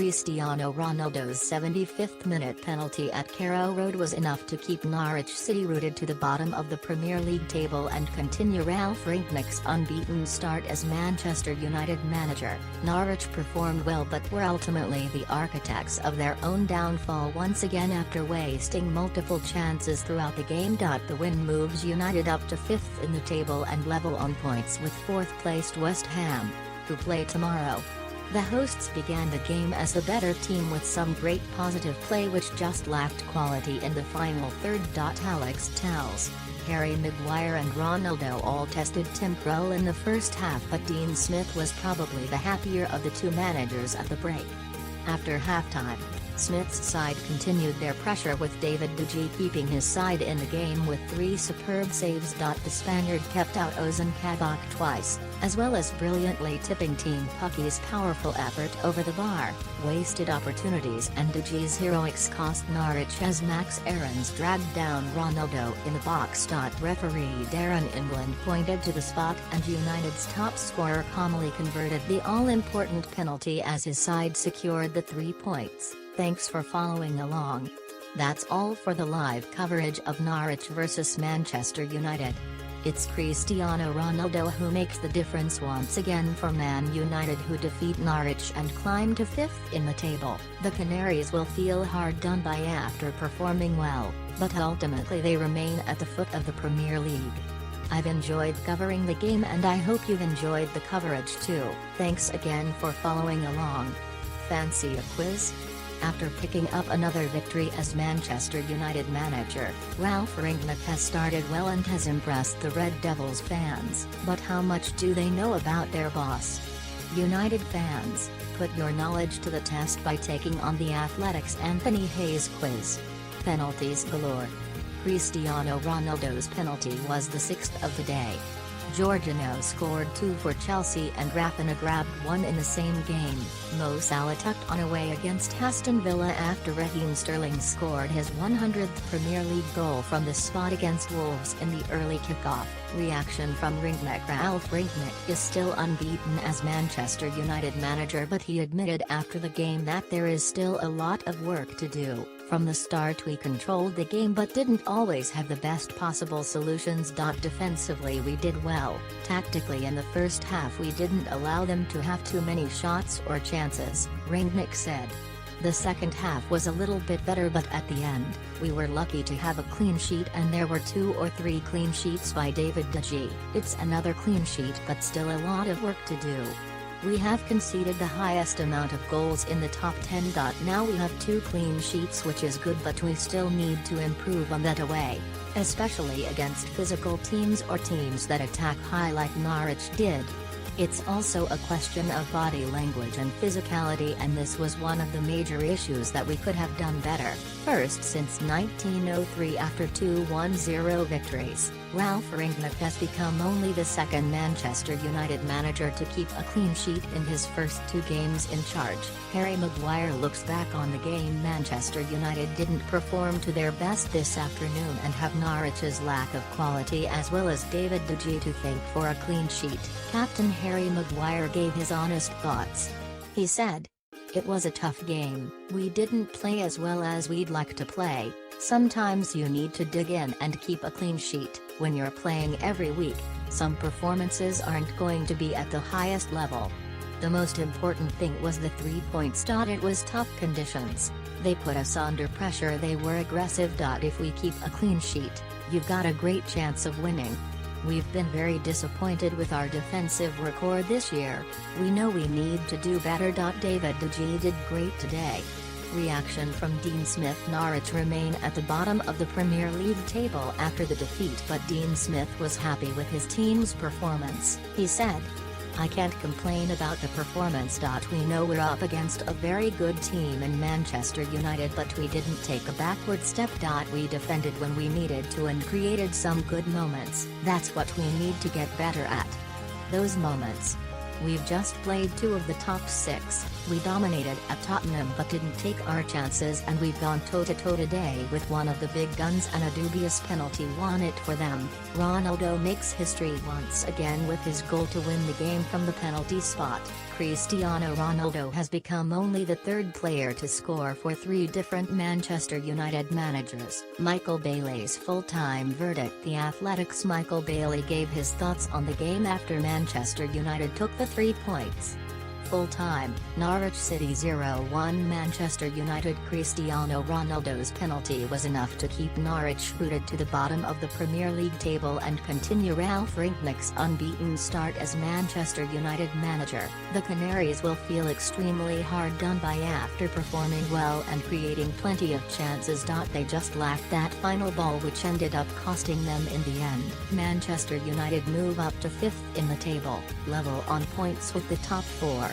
Cristiano Ronaldo's 75th minute penalty at Carrow Road was enough to keep Norwich City rooted to the bottom of the Premier League table and continue Ralf Rangnick's unbeaten start as Manchester United manager. Norwich performed well but were ultimately the architects of their own downfall once again after wasting multiple chances throughout the game. The win moves United up to 5th in the table and level on points with 4th-placed West Ham, who play tomorrow. The hosts began the game as the better team with some great positive play which just lacked quality in the final third. Alex Telles, Harry Maguire and Ronaldo all tested temporal in the first half, but Dean Smith was probably the happier of the two managers at the break. After halftime, Smith's side continued their pressure with David De Gea keeping his side in the game with 3 superb saves. The Spaniard kept out Ozan Kabak twice, as well as brilliantly tipping Team Pucky's powerful effort over the bar. Wasted opportunities and De Gea's heroics cost Norwich as Max Aarons dragged down Ronaldo in the box. Referee Darren England pointed to the spot and United's top scorer calmly converted the all-important penalty as his side secured the 3 points. Thanks for following along. That's all for the live coverage of Norwich vs Manchester United. It's Cristiano Ronaldo who makes the difference once again for Man United, who defeat Norwich and climb to 5th in the table. The Canaries will feel hard done by after performing well, but ultimately they remain at the foot of the Premier League. I've enjoyed covering the game and I hope you've enjoyed the coverage too. Thanks again for following along. Fancy a quiz? After picking up another victory as Manchester United manager, Ralf Rangnick has started well and has impressed the Red Devils fans. But how much do they know about their boss? United fans, put your knowledge to the test by taking on the Athletic's Anthony Hayes quiz. Penalties galore. Cristiano Ronaldo's penalty was the 6th of the day. Jorginho scored 2 for Chelsea and Rafinha grabbed 1 in the same game. Mo Salah tucked on away against Aston Villa after Raheem Sterling scored his 100th Premier League goal from the spot against Wolves in the early kickoff. Reaction from Rangnick. Ralf Rangnick is still unbeaten as Manchester United manager, but he admitted after the game that there is still a lot of work to do. From the start we controlled the game but didn't always have the best possible solutions. Defensively we did well. Tactically in the first half we didn't allow them to have too many shots or chances, Rangnick said. The second half was a little bit better, but at the end, we were lucky to have a clean sheet and there were 2 or 3 clean sheets by David De Gea. It's another clean sheet but still a lot of work to do. We have conceded the highest amount of goals in the top 10. Now we have 2 clean sheets, which is good, but we still need to improve on that away, especially against physical teams or teams that attack high like Norwich did. It's also a question of body language and physicality, and this was one of the major issues that we could have done better. First since 1903 after 2 1-0 victories, Ralf Rangnick has become only the 2nd Manchester United manager to keep a clean sheet in his first 2 games in charge. Harry Maguire looks back on the game. Manchester United didn't perform to their best this afternoon and have Norwich's lack of quality as well as David De Gea to thank for a clean sheet. Captain Harry Maguire gave his honest thoughts. He said, "It was a tough game. We didn't play as well as we'd like to play. Sometimes you need to dig in and keep a clean sheet. When you're playing every week, some performances aren't going to be at the highest level. The most important thing was the 3 points. It was tough conditions. They put us under pressure. They were aggressive. If we keep a clean sheet, you've got a great chance of winning. We've been very disappointed with our defensive record this year. We know we need to do better. David De Gea did great today." Reaction from Dean Smith. Norwich remain at the bottom of the Premier League table after the defeat, but Dean Smith was happy with his team's performance. He said, "I can't complain about the performance. We know we're up against a very good team in Manchester United, but we didn't take a backward step. We defended when we needed to and created some good moments. That's what we need to get better at. Those moments. We've just played 2 of the top 6. We dominated at Tottenham but didn't take our chances, and we've gone toe-to-toe today with one of the big guns and a dubious penalty won it for them." Ronaldo makes history once again with his goal to win the game from the penalty spot. Cristiano Ronaldo has become only the third player to score for three different Manchester United managers. Michael Bailey's full-time verdict. The Athletic's Michael Bailey gave his thoughts on the game after Manchester United took the 3 points. Full-time, Norwich City 0-1 Manchester United. Cristiano Ronaldo's penalty was enough to keep Norwich rooted to the bottom of the Premier League table and continue Ralf Rangnick's unbeaten start as Manchester United manager. The Canaries will feel extremely hard done by after performing well and creating plenty of chances. They just lacked that final ball which ended up costing them in the end. Manchester United move up to 5th in the table, level on points with the top 4.